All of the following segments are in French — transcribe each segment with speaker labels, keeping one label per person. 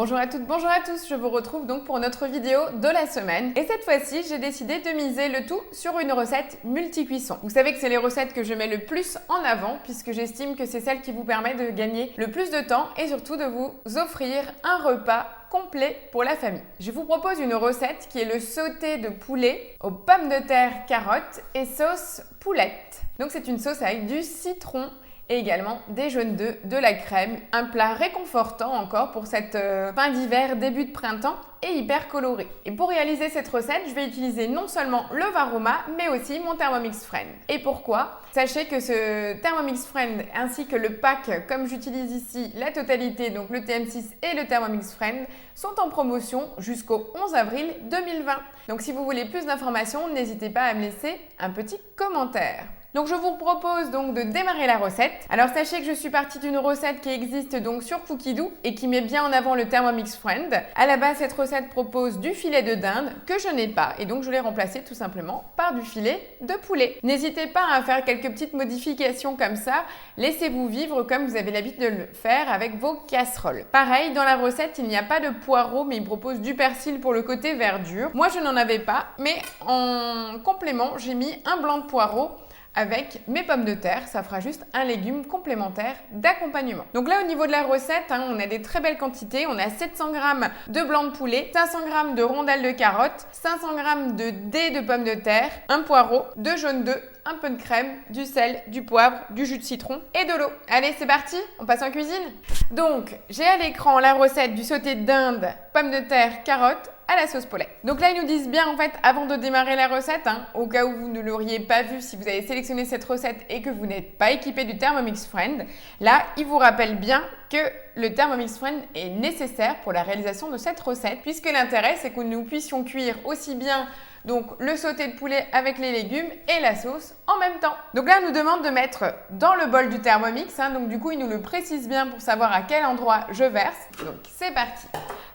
Speaker 1: Bonjour à toutes, bonjour à tous, je vous retrouve donc pour notre vidéo de la semaine. Et cette fois-ci, j'ai décidé de miser le tout sur une recette multi-cuisson. Vous savez que c'est les recettes que je mets le plus en avant puisque j'estime que c'est celle qui vous permet de gagner le plus de temps et surtout de vous offrir un repas complet pour la famille. Je vous propose une recette qui est le sauté de poulet aux pommes de terre, carottes et sauce poulette. Donc c'est une sauce avec du citron et également des jaunes d'œufs, de la crème. Un plat réconfortant encore pour cette fin d'hiver, début de printemps et hyper coloré. Et pour réaliser cette recette, je vais utiliser non seulement le Varoma, mais aussi mon Thermomix Friend. Et pourquoi? Sachez que ce Thermomix Friend ainsi que le pack, comme j'utilise ici la totalité, donc le TM6 et le Thermomix Friend, sont en promotion jusqu'au 11 avril 2020. Donc si vous voulez plus d'informations, n'hésitez pas à me laisser un petit commentaire. Donc je vous propose donc de démarrer la recette. Alors sachez que je suis partie d'une recette qui existe donc sur Cookidoo et qui met bien en avant le Thermomix Friend. À la base, cette recette propose du filet de dinde que je n'ai pas et donc je l'ai remplacé tout simplement par du filet de poulet. N'hésitez pas à faire quelques petites modifications comme ça. Laissez-vous vivre comme vous avez l'habitude de le faire avec vos casseroles. Pareil, dans la recette, il n'y a pas de poireaux mais il propose du persil pour le côté verdure. Moi, je n'en avais pas, mais en complément, j'ai mis un blanc de poireau avec mes pommes de terre, ça fera juste un légume complémentaire d'accompagnement. Donc là, au niveau de la recette, on a des très belles quantités. On a 700 g de blanc de poulet, 500 g de rondelles de carottes, 500 g de dés de pommes de terre, un poireau, 2 jaunes d'œufs, un peu de crème, du sel, du poivre, du jus de citron et de l'eau. Allez, c'est parti, on passe en cuisine. Donc, j'ai à l'écran la recette du sauté de dinde, pommes de terre, carottes, à la sauce poulet. Donc là, ils nous disent bien en fait, avant de démarrer la recette, au cas où vous ne l'auriez pas vu si vous avez sélectionné cette recette et que vous n'êtes pas équipé du Thermomix Friend, là, ils vous rappellent bien que le Thermomix Friend est nécessaire pour la réalisation de cette recette, puisque l'intérêt, c'est que nous puissions cuire aussi bien donc le sauté de poulet avec les légumes et la sauce en même temps. Donc là, on nous demande de mettre dans le bol du Thermomix, donc du coup, il nous le précise bien pour savoir à quel endroit je verse. Donc c'est parti.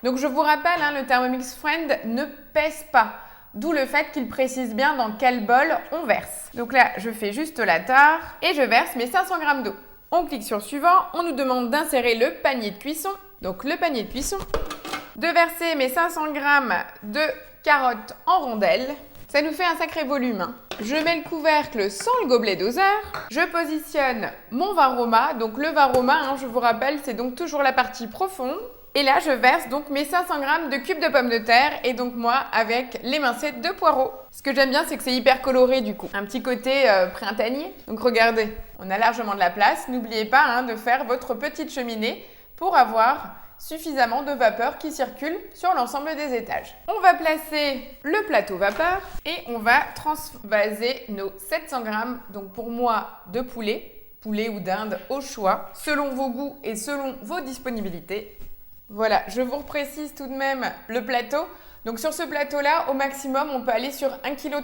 Speaker 1: Donc je vous rappelle, le Thermomix Friend ne pèse pas, d'où le fait qu'il précise bien dans quel bol on verse. Donc là, je fais juste la tare et je verse mes 500 g d'eau. On clique sur suivant, on nous demande d'insérer le panier de cuisson. Donc le panier de cuisson, de verser mes 500 g de carottes en rondelles. Ça nous fait un sacré volume. Je mets le couvercle sans le gobelet doseur. Je positionne mon Varoma. Donc le Varoma, je vous rappelle, c'est donc toujours la partie profonde. Et là, je verse donc mes 500 g de cubes de pommes de terre et donc moi avec l'émincette de poireaux. Ce que j'aime bien, c'est que c'est hyper coloré du coup. Un petit côté printanier. Donc regardez, on a largement de la place. N'oubliez pas de faire votre petite cheminée pour avoir suffisamment de vapeur qui circule sur l'ensemble des étages. On va placer le plateau vapeur et on va transvaser nos 700 g, donc pour moi, de poulet ou dinde au choix, selon vos goûts et selon vos disponibilités. Voilà, je vous reprécise tout de même le plateau. Donc sur ce plateau-là, au maximum, on peut aller sur 1,3 kg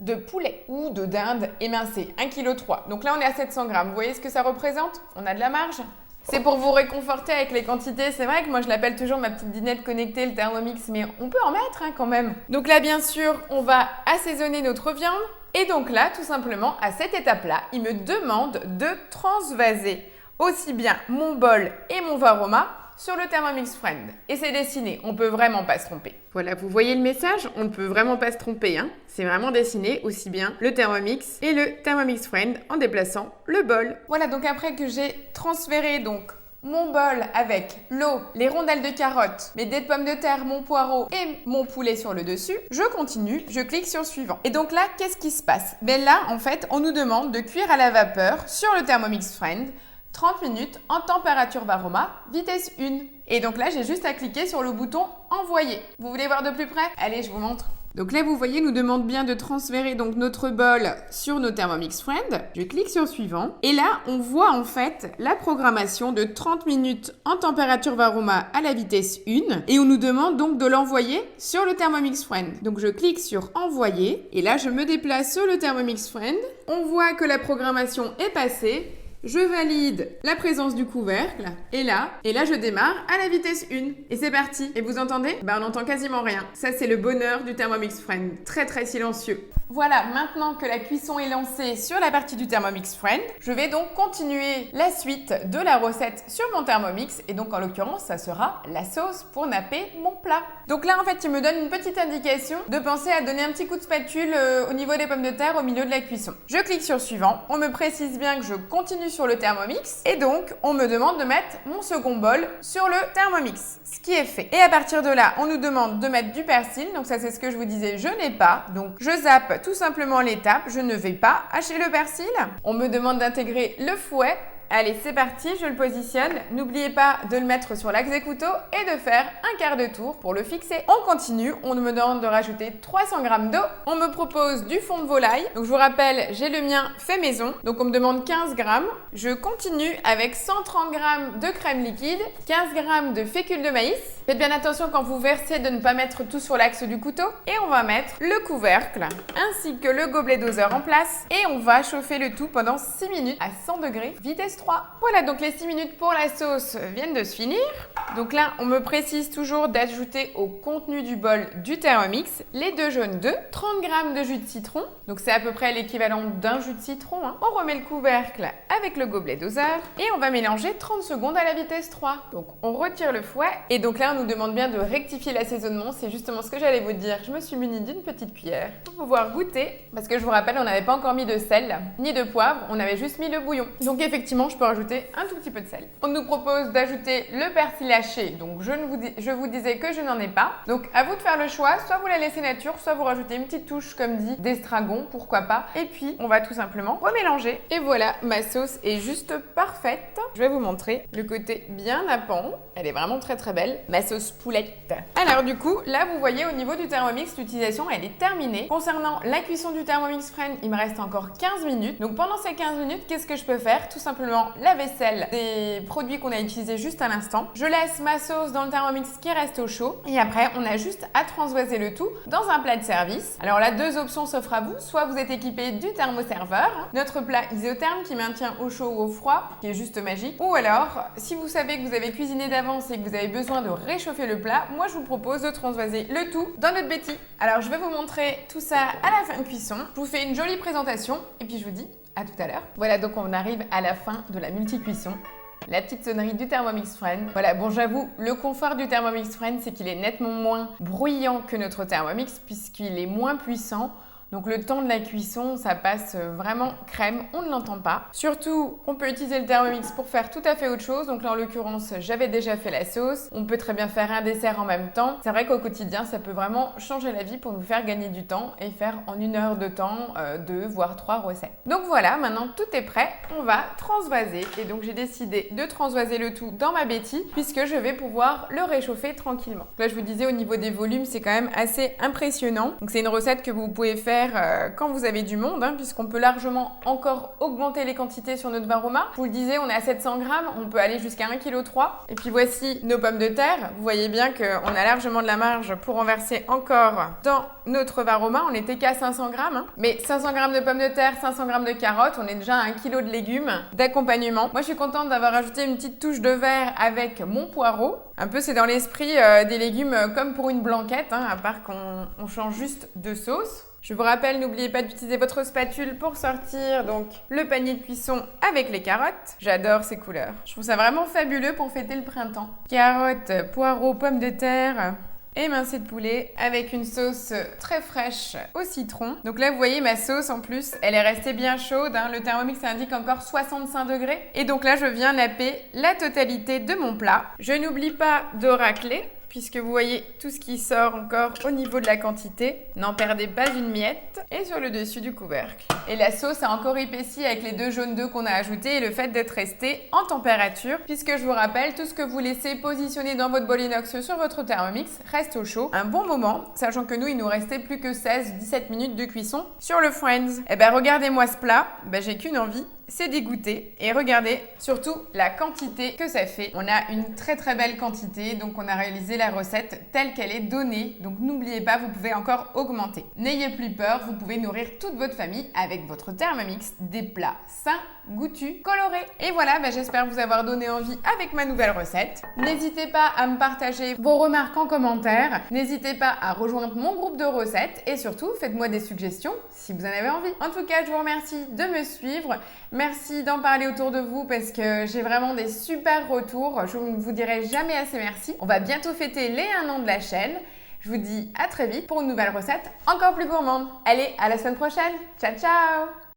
Speaker 1: de poulet ou de dinde émincée, 1,3 kg. Donc là, on est à 700 g. Vous voyez ce que ça représente? On a de la marge. C'est pour vous réconforter avec les quantités. C'est vrai que moi, je l'appelle toujours ma petite dinette connectée, le Thermomix, mais on peut en mettre quand même. Donc là, bien sûr, on va assaisonner notre viande. Et donc là, tout simplement, à cette étape-là, il me demande de transvaser aussi bien mon bol et mon Varoma sur le Thermomix Friend. Et c'est dessiné, on peut vraiment pas se tromper. Voilà, vous voyez le message? On ne peut vraiment pas se tromper. C'est vraiment dessiné aussi bien le Thermomix et le Thermomix Friend en déplaçant le bol. Voilà, donc après que j'ai transféré donc mon bol avec l'eau, les rondelles de carottes, mes dés de pommes de terre, mon poireau et mon poulet sur le dessus, je continue, je clique sur suivant. Et donc là, qu'est-ce qui se passe? Là, en fait, on nous demande de cuire à la vapeur sur le Thermomix Friend 30 minutes en température Varoma, vitesse 1. Et donc là, j'ai juste à cliquer sur le bouton envoyer. Vous voulez voir de plus près? Allez, je vous montre. Donc là, vous voyez, nous demande bien de transférer donc notre bol sur nos Thermomix Friend. Je clique sur suivant. Et là, on voit en fait la programmation de 30 minutes en température Varoma à la vitesse 1. Et on nous demande donc de l'envoyer sur le Thermomix Friend. Donc je clique sur envoyer. Et là, je me déplace sur le Thermomix Friend. On voit que la programmation est passée. je valide la présence du couvercle, et là je démarre à la vitesse 1. Et c'est parti. Et vous entendez? On n'entend quasiment rien. Ça, c'est le bonheur du Thermomix Friend. Très très silencieux. Voilà, maintenant que la cuisson est lancée sur la partie du Thermomix Friend, je vais donc continuer la suite de la recette sur mon Thermomix. Et donc, en l'occurrence, ça sera la sauce pour napper mon plat. Donc là, en fait, il me donne une petite indication de penser à donner un petit coup de spatule au niveau des pommes de terre au milieu de la cuisson. Je clique sur suivant. On me précise bien que je continue sur le Thermomix. Et donc, on me demande de mettre mon second bol sur le Thermomix. Ce qui est fait. Et à partir de là, on nous demande de mettre du persil. Donc ça, c'est ce que je vous disais, je n'ai pas. Donc, je zappe tout simplement l'étape. Je ne vais pas hacher le persil. On me demande d'intégrer le fouet. Allez, c'est parti, je le positionne. N'oubliez pas de le mettre sur l'axe des couteaux et de faire un quart de tour pour le fixer. On continue, on me demande de rajouter 300 g d'eau. On me propose du fond de volaille. Donc je vous rappelle, j'ai le mien fait maison. Donc on me demande 15 g. Je continue avec 130 g de crème liquide, 15 g de fécule de maïs. Faites bien attention quand vous versez de ne pas mettre tout sur l'axe du couteau. Et on va mettre le couvercle ainsi que le gobelet doseur en place. Et on va chauffer le tout pendant 6 minutes à 100 degrés, vitesse 3. Voilà, donc les 6 minutes pour la sauce viennent de se finir. Donc là, on me précise toujours d'ajouter au contenu du bol du Thermomix les 2 jaunes d'œufs, 30 g de jus de citron. Donc c'est à peu près l'équivalent d'un jus de citron. On remet le couvercle avec le gobelet doseur et on va mélanger 30 secondes à la vitesse 3. Donc on retire le fouet et donc là, on nous demande bien de rectifier l'assaisonnement. C'est justement ce que j'allais vous dire. Je me suis munie d'une petite cuillère pour pouvoir goûter parce que je vous rappelle, on n'avait pas encore mis de sel ni de poivre. On avait juste mis le bouillon. Donc effectivement, je peux rajouter un tout petit peu de sel. On nous propose d'ajouter le persil haché. Donc je vous disais que je n'en ai pas. Donc à vous de faire le choix. Soit vous la laissez nature, soit vous rajoutez une petite touche comme dit d'estragon, pourquoi pas. Et puis on va tout simplement remélanger. Et voilà, ma sauce est juste parfaite. Je vais vous montrer le côté bien nappant. Elle est vraiment très très belle. Ma sauce poulette. Alors du coup, là vous voyez au niveau du Thermomix, l'utilisation elle est terminée. Concernant la cuisson du Thermomix Friend, il me reste encore 15 minutes. Donc pendant ces 15 minutes, qu'est-ce que je peux faire? Tout simplement la vaisselle des produits qu'on a utilisés juste à l'instant. Je laisse ma sauce dans le Thermomix qui reste au chaud. Et après, on a juste à transvaser le tout dans un plat de service. Alors là, 2 options s'offrent à vous. Soit vous êtes équipé du thermoserveur, notre plat isotherme qui maintient au chaud ou au froid, qui est juste magique. Ou alors, si vous savez que vous avez cuisiné d'avance et que vous avez besoin de réchauffer le plat, moi je vous propose de transvaser le tout dans notre Betty. Alors je vais vous montrer tout ça à la fin de cuisson. Je vous fais une jolie présentation et puis je vous dis à tout à l'heure. Voilà, donc on arrive à la fin de la multi-cuisson. La petite sonnerie du Thermomix Friend. Voilà, bon j'avoue, le confort du Thermomix Friend, c'est qu'il est nettement moins bruyant que notre Thermomix puisqu'il est moins puissant. Donc le temps de la cuisson, ça passe vraiment crème, on ne l'entend pas. Surtout, on peut utiliser le Thermomix pour faire tout à fait autre chose. Donc là, en l'occurrence, j'avais déjà fait la sauce. On peut très bien faire un dessert en même temps. C'est vrai qu'au quotidien, ça peut vraiment changer la vie pour nous faire gagner du temps et faire en 1 heure de temps 2 voire 3 recettes. Donc voilà, maintenant tout est prêt. On va transvaser. Et donc j'ai décidé de transvaser le tout dans ma Betty puisque je vais pouvoir le réchauffer tranquillement. Donc là, je vous disais, au niveau des volumes, c'est quand même assez impressionnant. Donc c'est une recette que vous pouvez faire quand vous avez du monde, puisqu'on peut largement encore augmenter les quantités sur notre vin Roma. Je vous le disais, on est à 700 g, on peut aller jusqu'à 1,3 kg. Et puis voici nos pommes de terre. Vous voyez bien qu'on a largement de la marge pour en verser encore dans notre vin Roma. On n'était qu'à 500 g. Mais 500 g de pommes de terre, 500 g de carottes, on est déjà à 1 kg de légumes d'accompagnement. Moi, je suis contente d'avoir ajouté une petite touche de vert avec mon poireau. Un peu, c'est dans l'esprit des légumes comme pour une blanquette, à part qu'on change juste de sauce. Je vous rappelle, n'oubliez pas d'utiliser votre spatule pour sortir donc le panier de cuisson avec les carottes. J'adore ces couleurs. Je trouve ça vraiment fabuleux pour fêter le printemps. Carottes, poireaux, pommes de terre, émincé de poulet avec une sauce très fraîche au citron. Donc là, vous voyez ma sauce en plus, elle est restée bien chaude. Le Thermomix indique encore 65 degrés. Et donc là, je viens napper la totalité de mon plat. Je n'oublie pas de racler, puisque vous voyez tout ce qui sort encore au niveau de la quantité. N'en perdez pas une miette. Et sur le dessus du couvercle. Et la sauce a encore épaissi avec les 2 jaunes d'œufs qu'on a ajoutés et le fait d'être resté en température, puisque je vous rappelle, tout ce que vous laissez positionner dans votre bol inox sur votre Thermomix reste au chaud un bon moment, sachant que nous, il nous restait plus que 16-17 minutes de cuisson sur le Friends. Et ben regardez-moi ce plat, j'ai qu'une envie, c'est d'y goûter et regardez surtout la quantité que ça fait. On a une très très belle quantité, donc on a réalisé la recette telle qu'elle est donnée. Donc n'oubliez pas, vous pouvez encore augmenter. N'ayez plus peur, vous pouvez nourrir toute votre famille avec votre Thermomix, des plats sains, goûtus, colorés. Et voilà, j'espère vous avoir donné envie avec ma nouvelle recette. N'hésitez pas à me partager vos remarques en commentaire. N'hésitez pas à rejoindre mon groupe de recettes et surtout, faites-moi des suggestions si vous en avez envie. En tout cas, je vous remercie de me suivre. Merci d'en parler autour de vous parce que j'ai vraiment des super retours. Je ne vous dirai jamais assez merci. On va bientôt fêter les 1 an de la chaîne. Je vous dis à très vite pour une nouvelle recette encore plus gourmande. Allez, à la semaine prochaine. Ciao, ciao!